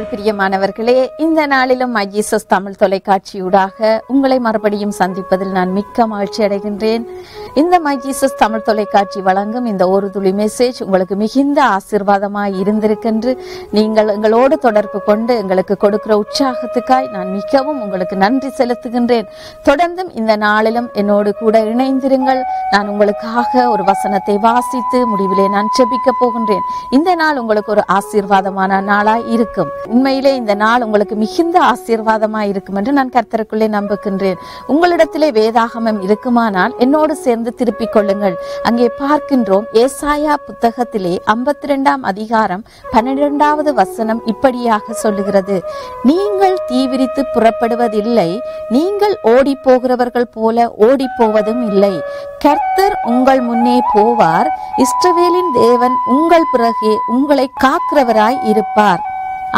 கர்த்தருக்குள் பிரியமானவர்களே, இந்த நாளிலும் மை ஜீசஸ் தமிழ் தொலைக்காட்சியூடாக உங்களை மறுபடியும் சந்திப்பதில் நான் மிக்க மகிழ்ச்சி அடைகின்றேன். இந்த மை ஜீசஸ் தமிழ் தொலைக்காட்சி வழங்கும் இந்த ஒரு துளி மெசேஜ் உங்களுக்கு மிகுந்த ஆசீர்வாதமாய் இருந்திருக்கின்று நீங்கள் எங்களோடு தொடர்பு கொண்டு எங்களுக்கு கொடுக்கிற உற்சாகத்துக்காய் நான் மிகவும் உங்களுக்கு நன்றி செலுத்துகின்றேன். தொடர்ந்தும் இந்த நாளிலும் என்னோடு கூட இணைந்திருங்கள். நான் உங்களுக்காக ஒரு வசனத்தை வாசித்து முடிவிலே நான் ஜெபிக்க போகின்றேன். இந்த நாள் உங்களுக்கு ஒரு ஆசீர்வாதமான நாளாய் இருக்கும். உண்மையிலே இந்த நாள் உங்களுக்கு மிகுந்த ஆசீர்வாதமாய் இருக்கும் என்று நான் கர்த்தருக்குள்ளே நம்புகின்றேன். உங்களிடத்திலே வேதாகமம் இருக்குமானால் என்னோடு சேர்ந்து திருப்பிக் கொள்ளுங்கள். அங்கே பார்க்கின்றோம், ஏசாயா புத்தகத்திலே 52ஆம் அதிகாரம் 12வது வசனம் இப்படியாக சொல்லுகிறது: நீங்கள் தீவிரித்து புறப்படுவதில்லை, நீங்கள் ஓடி போகிறவர்கள் போல ஓடி போவதும் இல்லை. கர்த்தர் உங்கள் முன்னே போவார், இஸ்ரவேலின் தேவன் உங்கள் பிறகே உங்களை காக்கிறவராய் இருப்பார்.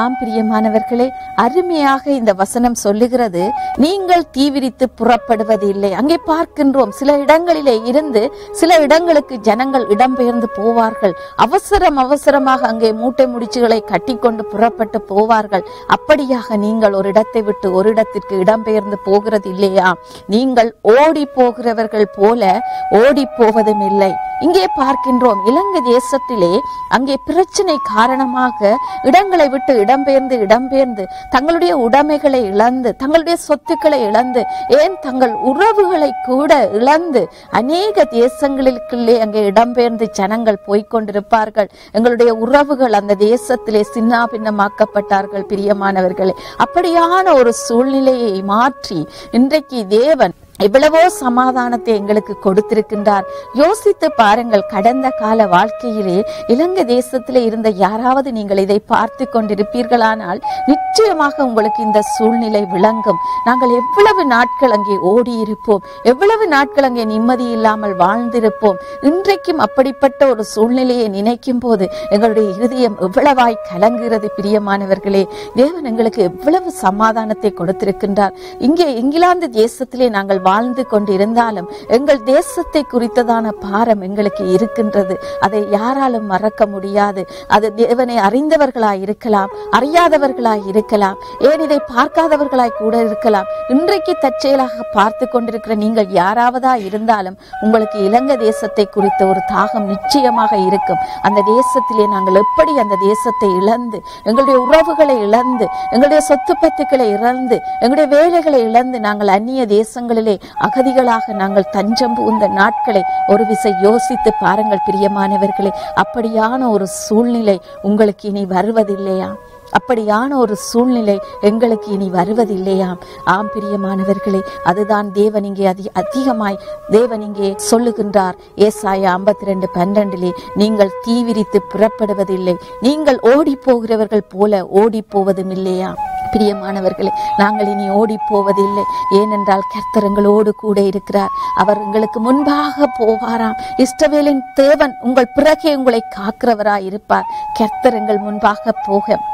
ஆம் பிரியமானவர்களே, அருமையாக இந்த வசனம் சொல்லுகிறது, நீங்கள் தீவிரித்து புறப்படுவது இல்லை. அங்கே பார்க்கின்றோம், சில இடங்களிலே இருந்து சில இடங்களுக்கு ஜனங்கள் இடம்பெயர்ந்து போவார்கள். அவசரமாக அங்கே மூட்டை முடிச்சுகளை கட்டி கொண்டு புறப்பட்டு போவார்கள். அப்படியாக நீங்கள் ஒரு இடத்தை விட்டு ஒரு இடத்திற்கு இடம்பெயர்ந்து போகிறது இல்லையா? நீங்கள் ஓடி போகிறவர்கள் போல ஓடி போவதும் இல்லை. இங்கே பார்க்கின்றோம், இலங்கை தேசத்திலே அங்கே பிரச்சனை காரணமாக இடங்களை விட்டு இடம்பெயர்ந்து தங்களுடைய உடைமைகளை இழந்து, தங்களுடைய சொத்துக்களை இழந்து, ஏன் தங்கள் உறவுகளை கூட இழந்து அநேக தேசங்களுக்குள்ளே அங்கே இடம்பெயர்ந்து ஜனங்கள் போய்கொண்டிருப்பார்கள். எங்களுடைய உறவுகள் அந்த தேசத்திலே சின்னாபின்னமாக்கப்பட்டார்கள். பிரியமானவர்களே, அப்படியான ஒரு சூழ்நிலையை மாற்றி இன்றைக்கு தேவன் எவ்வளவோ சமாதானத்தை எங்களுக்கு கொடுத்திருக்கின்றார். யோசித்து பாருங்கள், கடந்த கால வாழ்க்கையிலே இலங்கை தேசத்திலே இருந்த யாராவது நீங்கள் இதை பார்த்து கொண்டிருப்பீர்களானால் நிச்சயமாக உங்களுக்கு இந்த சூழ்நிலை விளங்கும். நாங்கள் எவ்வளவு நாட்கள் அங்கே ஓடி இருப்போம், எவ்வளவு நாட்கள் அங்கே நிம்மதி இல்லாமல் வாழ்ந்திருப்போம். இன்றைக்கும் அப்படிப்பட்ட ஒரு சூழ்நிலையை நினைக்கும் போது எங்களுடைய இருதயம் எவ்வளவாய் கலங்குகிறது. பிரியமானவர்களே, தேவன் எங்களுக்கு எவ்வளவு சமாதானத்தை கொடுத்திருக்கின்றார். இங்கே இங்கிலாந்து தேசத்திலே நாங்கள் வாழ்ந்து கொண்டிருந்தாலும் எங்கள் தேசத்தை குறித்ததான பாரம் எங்களுக்கு இருக்கின்றது. அதை யாராலும் மறக்க முடியாது. அது தேவனை அறிந்தவர்களாய் இருக்கலாம், அறியாதவர்களாய் இருக்கலாம், ஏன் இதை பார்க்காதவர்களாய் கூட இருக்கலாம். இன்றைக்கு தற்செயலாக பார்த்து கொண்டிருக்கிற நீங்கள் யாராவதா இருந்தாலும் உங்களுக்கு இலங்கை தேசத்தை குறித்த ஒரு தாகம் நிச்சயமாக இருக்கும். அந்த தேசத்திலே நாங்கள் எப்படி அந்த தேசத்தை இழந்து, எங்களுடைய உறவுகளை இழந்து, எங்களுடைய சொத்து பத்துக்களை இழந்து, எங்களுடைய வேலைகளை இழந்து நாங்கள் அந்நிய தேசங்களிலே அகதிகளாக நாங்கள் தஞ்சம் புகுந்த நாட்களை ஒரு விசை யோசித்து பாருங்கள் பிரியமானவர்களே. அப்படியான ஒரு சூழ்நிலை உங்களுக்கு இனி வருவதில்லையா? அப்படியான ஒரு சூழ்நிலை எங்களுக்கு இனி வருவதில்லையாம். ஆம் பிரியமானவர்களே, அதுதான் தேவன் இங்கே அதிகமாய் தேவன் இங்கே சொல்லுகின்றார். ஏசாயா 52:12 நீங்கள் தீவிரித்து புறப்படுவதில்லை, நீங்கள் ஓடி போகிறவர்கள் போல ஓடி போவதும் இல்லையா? பிரியமானவர்களே, நாங்கள் இனி ஓடி போவதில்லை. ஏனென்றால் கர்த்தர் எங்களோடு கூட இருக்கிறார். அவர் எங்களுக்கு முன்பாக போவாராம். இஸ்ரவேலின் தேவன் உங்கள் பிறகே உங்களை காக்கிறவராய் இருப்பார். கர்த்தர் எங்கள் முன்பாக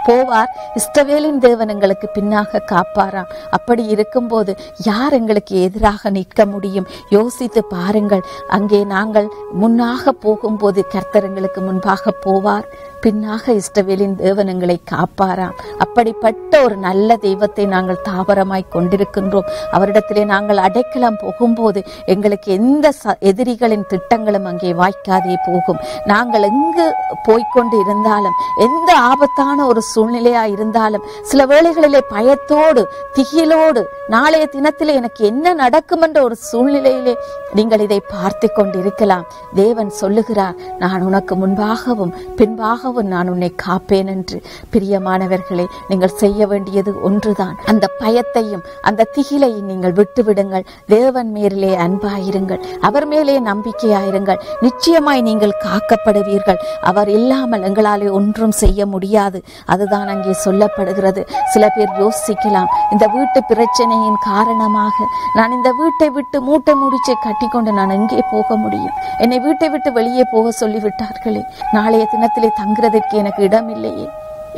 போவார், இஸ்ரவேலின் தேவன் எங்களுக்கு பின்னாக காப்பாராம். அப்படி இருக்கும்போது யார் எங்களுக்கு எதிராக நிற்க முடியும்? யோசித்து பாருங்கள். அங்கே நாங்கள் முன்னாக போகும்போது கர்த்தர் எங்களுக்கு முன்பாக போவார், பின்னாக இஸ்ரவேலின் தேவன் எங்களை காப்பாராம். அப்படிப்பட்ட ஒரு நல்ல தெய்வத்தை நாங்கள் தாவரமாய் கொண்டிருக்கின்றோம். அவரிடத்திலே நாங்கள் அடைக்கலம் போகும்போது எங்களுக்கு எந்த எதிரிகளின் திட்டங்களும் அங்கே வாய்க்காதே போகும். நாங்கள் எங்கு போய்கொண்டு இருந்தாலும், எந்த ஆபத்தான ஒரு சூழ்நிலையா இருந்தாலும், சில வேளைகளிலே பயத்தோடு திகிலோடு நாளைய தினத்திலே எனக்கு என்ன நடக்கும் என்ற ஒரு சூழ்நிலையிலே நீங்கள் இதை பார்த்து கொண்டிருக்கலாம். தேவன் சொல்லுகிறார், நான் உனக்கு முன்பாகவும் பின்பாகவும் நான் உன்னை காப்பேன் என்று. பிரியமானவர்களே, நீங்கள் செய்ய வேண்டியது ஒன்றுதான். அந்த பயத்தையும் அந்த திகிலையும் நீங்கள் விட்டுவிடுங்கள். தேவன் மேலே அன்பாயிருங்கள், அவர் மேலே நம்பிக்கையாயிருங்கள். நிச்சயமாய் நீங்கள் காக்கப்படுவீர்கள். அவர் இல்லாமல் எங்களாலே ஒன்றும் செய்ய முடியாது. அதுதான் அங்கே சொல்லப்படுகிறது. சில பேர் யோசிக்கலாம், இந்த வீட்டு பிரச்சனையின் காரணமாக நான் இந்த வீட்டை விட்டு மூட்டை முடிச்சை கட்டிக்கொண்டு நான் எங்கே போக முடியும்? என்னை வீட்டை விட்டு வெளியே போக சொல்லிவிட்டார்களே, நாளைய தினத்திலே தங்குறதற்கு எனக்கு இடம் இல்லையே.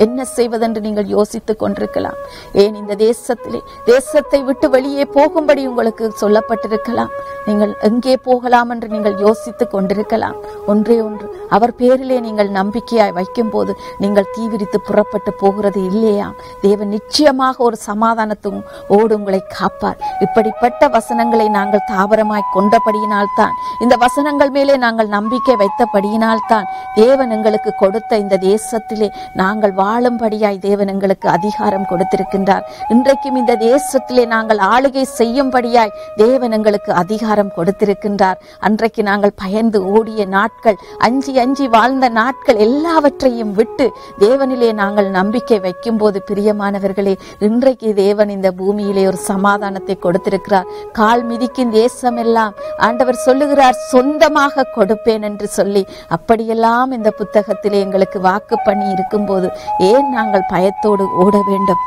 என்ன செய்வதென்று நீங்கள் யோசித்துக் கொண்டிருக்கலாம். ஏன் இந்த தேசத்தை விட்டு வெளியே போகும்படி உங்களுக்கு சொல்லப்பட்டிருக்கலாம். நீங்கள் எங்கே போகலாம் என்று நீங்கள் யோசித்துக் கொண்டிருக்கலாம். ஒன்றே ஒன்று, அவர் பேரிலே நீங்கள் நம்பிக்கையாய் வைக்கும் போது நீங்கள் தீவிரித்து புறப்பட்டு போகிறது இல்லையா? தேவன் நிச்சயமாக ஒரு சமாதானத்தோடு உங்களை காப்பார். இப்படிப்பட்ட வசனங்களை நாங்கள் தாவரமாய் கொண்டபடியினால்தான், இந்த வசனங்கள் மேலே நாங்கள் நம்பிக்கை வைத்தபடியினால்தான் தேவன் எங்களுக்கு கொடுத்த இந்த தேசத்திலே நாங்கள் வாழும்படியாய் தேவன் எங்களுக்கு அதிகாரம் கொடுத்திருக்கின்றார். இன்றைக்கும் இந்த தேசத்திலே நாங்கள் ஆளுகை செய்யும்படியாய் தேவன் எங்களுக்கு அதிகாரம் கொடுத்திருக்கின்றார். அன்றைக்கு நாங்கள் பயந்து ஓடிய நாட்கள், அஞ்சி வாழ்ந்த நாட்கள் எல்லாவற்றையும் விட்டு தேவனிலே நாங்கள் நம்பிக்கை வைக்கும் போது, பிரியமானவர்களே, இன்றைக்கு தேவன் இந்த பூமியிலே ஒரு சமாதானத்தை கொடுத்திருக்கிறார். கால் மிதிக்கும் தேசம் எல்லாம் ஆண்டவர் சொல்லுகிறார் சொந்தமாக கொடுப்பேன் என்று சொல்லி, அப்படியெல்லாம் இந்த புத்தகத்திலே எங்களுக்கு வாக்கு பண்ணி இருக்கும் போது ஏன் நாங்கள் பயத்தோடு ஓட வேண்டும்?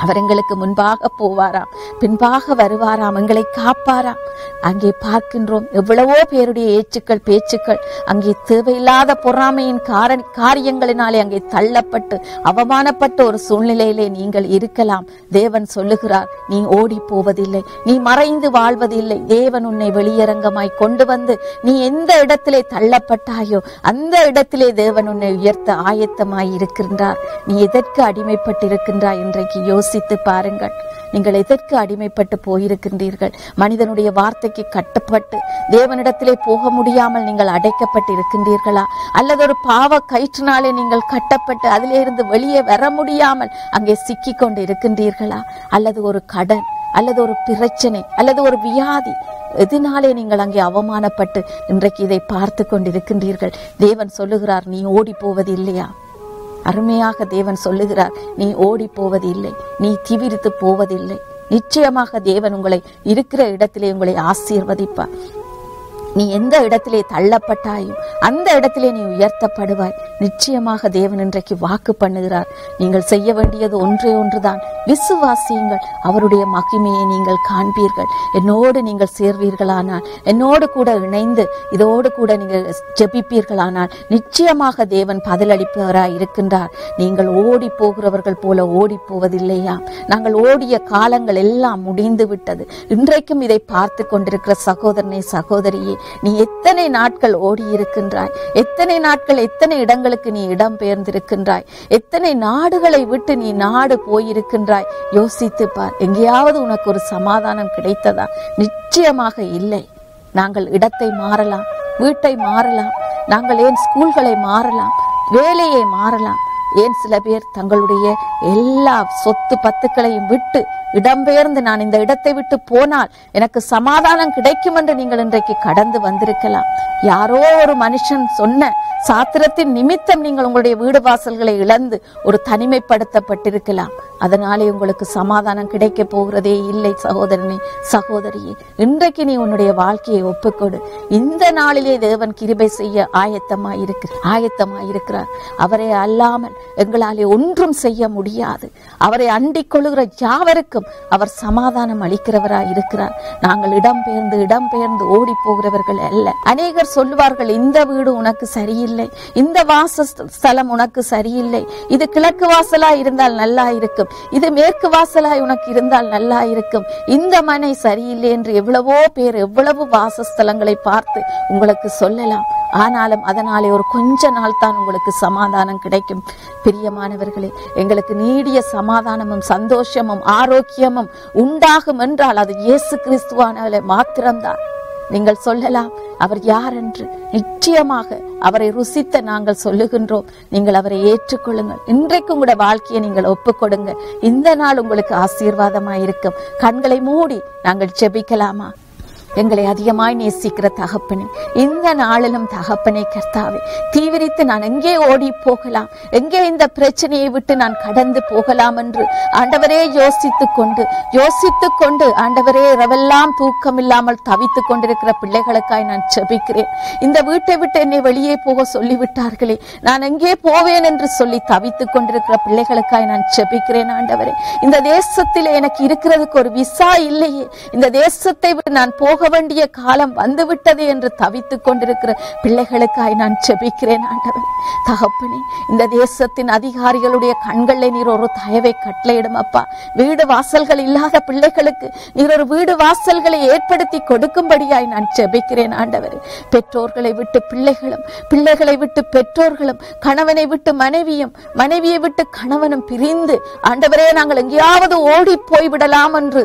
அவர் எங்களுக்கு முன்பாக போவாராம், பின்பாக வருவாராம், எங்களை காப்பாராம். அங்கே பார்க்கின்றோம் எவ்வளவோ பேருடைய பேச்சுக்கள் அங்கே தேவையில்லாத பொறாமையின் காரியங்களினாலே அங்கே தள்ளப்பட்டு அவமானப்பட்ட ஒரு சூழ்நிலையிலே நீங்கள் இருக்கலாம். தேவன் சொல்லுகிறார், நீ ஓடி போவதில்லை, நீ மறைந்து வாழ்வதில்லை. தேவன் உன்னை வெளியரங்கமாய் கொண்டு வந்து நீ எந்த இடத்திலே தள்ளப்பட்டாயோ அந்த இடத்திலே தேவன் உன்னை உயர்த்த ஆயத்தமாய் இருக்கின்றார். நீ எதற்கு அடிமைப்பட்டிருக்கின்றாய் இன்றைக்கு யோசித்து பாருங்கள். நீங்கள் எதற்கு அடிமைப்பட்டு போயிருக்கின்றீர்கள்? மனிதனுடைய வார்த்தைக்கு கட்டுப்பட்டு தேவனிடத்திலே போக முடியாமல் நீங்கள் அடைக்கப்பட்டு இருக்கின்றீர்களா? அல்லது ஒரு பாவ கயிற்றினாலே நீங்கள் கட்டப்பட்டு அதிலே இருந்து வெளியே வர முடியாமல் அங்கே சிக்கி கொண்டு இருக்கின்றீர்களா? அல்லது ஒரு கடன், அல்லது ஒரு பிரச்சனை, அல்லது ஒரு வியாதி, எதனாலே நீங்கள் அங்கே அவமானப்பட்டு இன்றைக்கு இதை பார்த்து கொண்டிருக்கின்றீர்கள்? தேவன் சொல்லுகிறார், நீ ஓடி போவது இல்லையா? அருமையாக தேவன் சொல்லுகிறார், நீ ஓடி போவது இல்லை, நீ திவிரித்து போவதில்லை. நிச்சயமாக தேவன் உங்களை இருக்கிற இடத்திலே உங்களை ஆசீர்வதிப்பார். நீ எந்த இடத்திலே தள்ளப்பட்டாயோ அந்த இடத்திலே நீ உயர்த்தப்படுவாய். நிச்சயமாக தேவன் இன்றைக்கு வாக்கு பண்ணுகிறார். நீங்கள் செய்ய வேண்டியது ஒன்றே ஒன்றுதான், விசுவாசியுங்கள், அவருடைய மகிமையை நீங்கள் காண்பீர்கள். என்னோடு நீங்கள் சேர்வீர்களானால், என்னோடு கூட இணைந்து இதோடு கூட நீங்கள் ஜெபிப்பீர்களானால் நிச்சயமாக தேவன் பதிலளிப்பவராய் இருக்கின்றார். நீங்கள் ஓடி போகிறவர்கள் போல ஓடி போவதில்லையா? நாங்கள் ஓடிய காலங்கள் எல்லாம் முடிந்து விட்டது. இன்றைக்கும் இதை பார்த்து கொண்டிருக்கிற சகோதரனே, சகோதரியே, நீ எத்தனை நாட்கள் ஓடி இருக்கின்றாய்? எத்தனை நாட்கள், எத்தனை இடங்களுக்கு நீ இடம் பெயர்ந்திருக்கின்றாய்? எத்தனை நாடுகளை விட்டு நீ நாடு போயிருக்கின்றாய்? யோசித்து பார். எங்கேயாவது உனக்கு ஒரு சமாதானம் கிடைத்ததா? நிச்சயமாக இல்லை. நாங்கள் இடத்தை மாறலாம், வீட்டை மாறலாம், நாங்கள் ஏன் ஸ்கூல்களை மாறலாம், வேலையை மாறலாம். ஏன் சில பேர் தங்களுடைய எல்லா சொத்து பத்துக்களையும் விட்டு இடம்பெயர்ந்து நான் இந்த இடத்தை விட்டு போனால் எனக்கு சமாதானம் கிடைக்கும் என்று நீங்கள் இன்றைக்கு கடந்து வந்திருக்கலாம். யாரோ ஒரு மனுஷன் சொன்ன சாத்திரத்தின் நிமித்தம் நீங்கள் உங்களுடைய வீடு வாசல்களை இழந்து ஒரு தனிமைப்படுத்தப்பட்டிருக்கலாம். அதனாலே உங்களுக்கு சமாதானம் கிடைக்க போகிறதே இல்லை. சகோதரனே, சகோதரியே, இன்றைக்கு நீ உன்னுடைய வாழ்க்கையை ஒப்புக்கொடு. இந்த நாளிலே தேவன் கிருபை செய்ய ஆயத்தமாயிருக்கிறார். அவரை அல்லாமல் எங்களாலே ஒன்றும் செய்ய முடியாது. அவரை அண்டிக் கொள்ளுகிற யாவருக்கும் அவர் சமாதானம் அளிக்கிறவராய் இருக்கிறார். நாங்கள் இடம்பெயர்ந்து ஓடி போகிறவர்கள் அல்ல. அநேகர் சொல்லுவார்கள், இந்த வீடு உனக்கு சரியில்லை, இந்த வாசஸ்தலம் உனக்கு சரியில்லை, இது கிழக்கு வாசலா இருந்தால் நல்லா இருக்கும், இது மேற்கு வாசலாய் உனக்கு இருந்தால் நல்லா இருக்கும், இந்த மனை சரியில்லை என்று எவ்வளவோ பேர் எவ்வளவு வாசஸ்தலங்களை பார்த்து உங்களுக்கு சொல்லலாம். ஆனாலும் அதனாலே ஒரு கொஞ்ச நாள் தான் உங்களுக்கு சமாதானம் கிடைக்கும். பிரியமானவர்களே, எங்களுக்கு நீடிய சமாதானமும் சந்தோஷமும் ஆரோக்கியமும் உண்டாகும் என்றால் அது இயேசு கிறிஸ்துவானவரை மாத்திரம்தான். நீங்கள் சொல்லலாம், அவர் யார் என்று. நிச்சயமாக அவரை ருசித்த நாங்கள் சொல்லுகின்றோம். நீங்கள் அவரை ஏற்றுக்கொள்ளுங்கள். இன்றைக்கு உங்களுடைய வாழ்க்கையை நீங்கள் ஒப்புக்கொடுங்க. இந்த நாள் உங்களுக்கு ஆசீர்வாதமாயிருக்கும். கண்களை மூடி நாங்கள் ஜெபிக்கலாமா? எங்களை அதிகமாய் நேசிக்கிற தகப்பனே, இந்த நாளிலும் தகப்பனே கர்த்தாவே, தீவிரித்து நான் எங்கே ஓடி போகலாம், எங்கே இந்த பிரச்சனையை விட்டு நான் கடந்து போகலாம் என்று ஆண்டவரே யோசித்துக் கொண்டு ஆண்டவரே, இரவெல்லாம் தூக்கம் இல்லாமல் தவித்துக் கொண்டிருக்கிற பிள்ளைகளுக்காய் நான் ஜெபிக்கிறேன். இந்த வீட்டை விட்டு என்னை வெளியே போக சொல்லிவிட்டார்களே, நான் எங்கே போவேன் என்று சொல்லி தவித்துக் கொண்டிருக்கிற பிள்ளைகளுக்காய் நான் ஜெபிக்கிறேன். ஆண்டவரே, இந்த தேசத்திலே எனக்கு இருக்கிறதுக்கு ஒரு விசா இல்லையே, இந்த தேசத்தை விட்டு நான் போக வேண்டிய காலம் வந்துவிட்டது என்று தவித்துக் கொண்டிருக்கிற பிள்ளைகளுக்காய் நான் ஜெபிக்கிறேன் ஆண்டவரே. தகப்பனே, இந்த தேசத்தின் அதிகாரிகளுடைய கண்களில் நீர் ஒரு தயவை கட்டளையிடும் அப்பா. வீடு வாசல்கள் இல்லாத பிள்ளைகளுக்கு நீர் ஒரு வீடு வாசல்களை ஏற்படுத்தி கொடுக்கும்படியாய் நான் ஜெபிக்கிறேன் ஆண்டவரே. பெற்றோர்களை விட்டு பிள்ளைகளும், பிள்ளைகளை விட்டு பெற்றோர்களும், கணவனை விட்டு மனைவியும், மனைவியை விட்டு கணவனும் பிரிந்து ஆண்டவரே நாங்கள் எங்கேயாவது ஓடி போய்விடலாம் என்று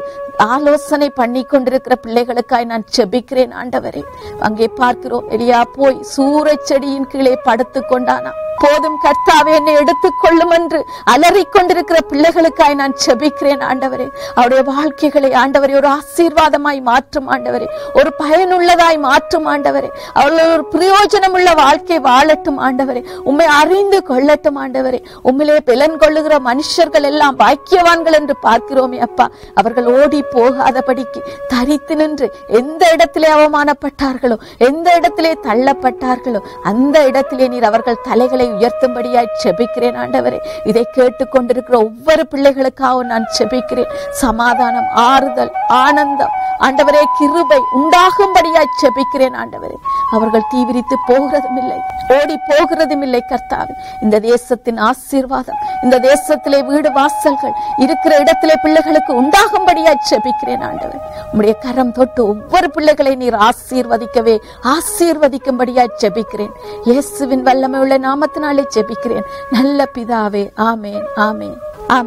ஆலோசனை பண்ணி கொண்டிருக்கிற பிள்ளைகளுக்காய் நான் ஜெபிக்கிறேன் ஆண்டவரே. அங்கே பார்க்கிறோம், எலியா போய் சூறைச் செடியின் கீழே படுத்துக் கொண்டானா. போதும் கர்த்தாவே, என்னை எடுத்துக் கொள்ளும் என்று அலறிக் கொண்டிருக்கிற பிள்ளைகளுக்காய் நான் ஜெபிக்கிறேன் ஆண்டவரே. அவருடைய வாழ்க்கைகளை ஆண்டவரே ஒரு ஆசீர்வாதமாய் மாற்றும் ஆண்டவரே, ஒரு பயனுள்ளதாய் மாற்றும் ஆண்டவரே. அவர்கள் ஒரு பிரயோஜனம் உள்ள வாழ்க்கை வாழட்டும் ஆண்டவரே. உம்மை அறிந்து கொள்ளட்டும் ஆண்டவரே. உம்மிலே பலன் கொள்ளுகிற மனுஷர்கள் எல்லாம் பாக்கியவான்கள் என்று பார்க்கிறோமே அப்பா. அவர்கள் ஓடி போகாதபடிக்கு தரித்து நின்று எந்த இடத்திலே அவமானப்பட்டார்களோ, எந்த இடத்திலே தள்ளப்பட்டார்களோ அந்த இடத்திலே நீர் அவர்கள் தலைகளை உயர்த்தும்படியாய் ஜெபிக்கிறேன் ஆண்டவரே. இதை கேட்டுக்கொண்டிருக்கிற ஒவ்வொரு பிள்ளைகளுக்காக நான் ஜெபிக்கிறேன். சமாதானம், ஆறுதல், ஆனந்தம் ஆண்டவரே, கிருபை உண்டாகும்படியாய் ஜெபிக்கிறேன் ஆண்டவரே. அவர்கள் தீவிரித்து போகிறதும் இல்லை, ஓடி போகிறதும் இல்லை கர்த்தாவே. இந்த தேசத்தின் ஆசீர்வாதம், இந்த தேசத்திலே வீடு வாசல்கள் இருக்கிற இடத்திலே பிள்ளைகளுக்கு உண்டாகும்படியாய் ஜெபிக்கிறேன் ஆண்டவரே. உம்முடைய கரம் தொட்டு ஒவ்வொரு பிள்ளைகளை நீர் ஆசீர்வதிக்கவே ஆசீர்வதிக்கும்படியாய் ஜெபிக்கிறேன். இயேசுவின் வல்லமை உள்ள நாமத்தினாலே ஜெபிக்கிறேன் நல்ல பிதாவே. ஆமேன், ஆமேன்.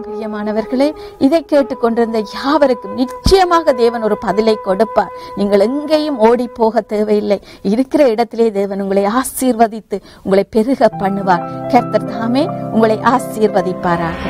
பிரியமானவர்களே, இதை கேட்டுக்கொண்டிருந்த யாவருக்கும் நிச்சயமாக தேவன் ஒரு பதிலை கொடுப்பார். நீங்கள் எங்கேயும் ஓடி போக தேவையில்லை. இருக்கிற இடத்திலே தேவன் உங்களை ஆசீர்வதித்து உங்களை பெருக பண்ணுவார். கர்த்தர் தாமே உங்களை ஆசீர்வதிப்பாராக.